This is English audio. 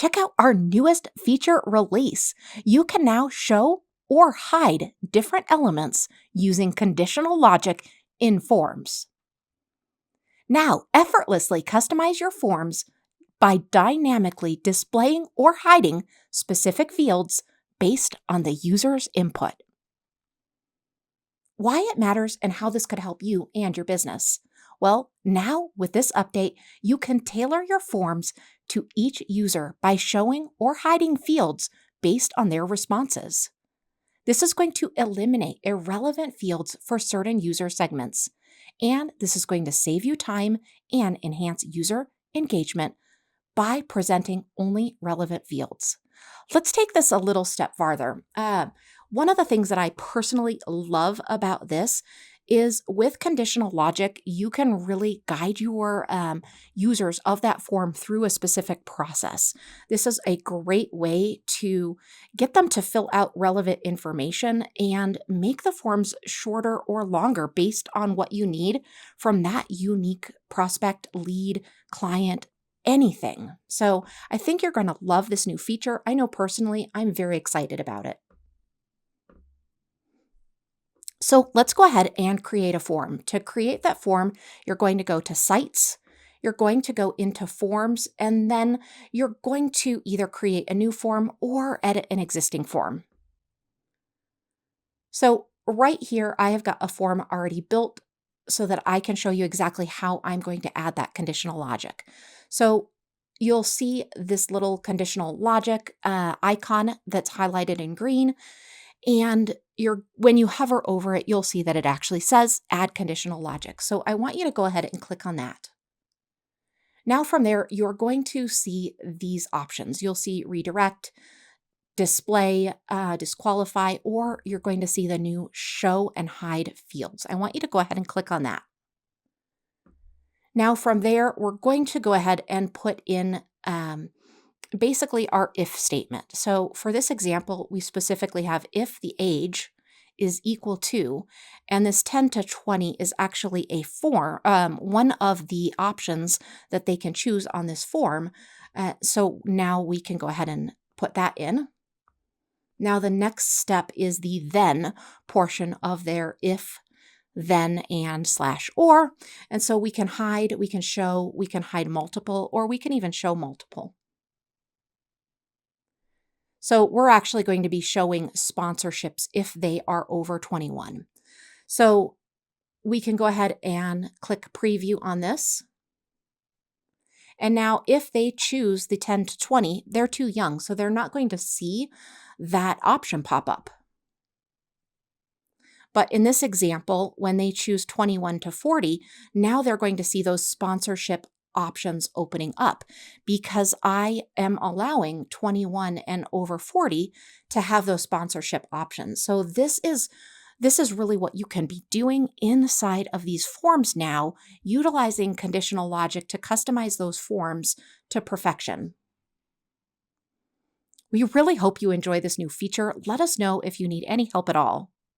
check out our newest feature release. You can now show or hide different elements using conditional logic in forms. Now, effortlessly customize your forms by dynamically displaying or hiding specific fields based on the user's input. Why it matters and how this could help you and your business. Well, now with this update, you can tailor your forms to each user by showing or hiding fields based on their responses. This is going to eliminate irrelevant fields for certain user segments, and this is going to save you time and enhance user engagement by presenting only relevant fields. Let's take this a little step farther. One of the things that I personally love about this is with conditional logic, you can really guide your users of that form through a specific process. This is a great way to get them to fill out relevant information and make the forms shorter or longer based on what you need from that unique prospect, lead, client, anything. So I think you're going to love this new feature. I know personally, I'm very excited about it. So let's go ahead and create a form. To create that form, you're going to go to Sites, you're going to go into Forms, and then you're going to either create a new form or edit an existing form. So right here, I have got a form already built so that I can show you exactly how I'm going to add that conditional logic. So you'll see this little conditional logic icon that's highlighted in green. And when you hover over it, you'll see that it actually says add conditional logic. So I want you to go ahead and click on that. Now from there, you're going to see these options. You'll see redirect, display, disqualify, or you're going to see the new show and hide fields. I want you to go ahead and click on that. Now from there, we're going to go ahead and put in basically our if statement. So for this example, we specifically have if the age is equal to, and this 10 to 20 is actually a form, one of the options that they can choose on this form. So now we can go ahead and put that in. Now the next step is the then portion of their if, then, and, slash, or. And so we can hide, we can show, we can hide multiple, or we can even show multiple. So we're actually going to be showing sponsorships if they are over 21. So we can go ahead and click preview on this. And now if they choose the 10 to 20, they're too young, so they're not going to see that option pop up. But in this example, when they choose 21 to 40, now they're going to see those sponsorship options opening up because I am allowing 21 and over 40 to have those sponsorship options. So this is really what you can be doing inside of these forms now, utilizing conditional logic to customize those forms to perfection. We really hope you enjoy this new feature. Let us know if you need any help at all.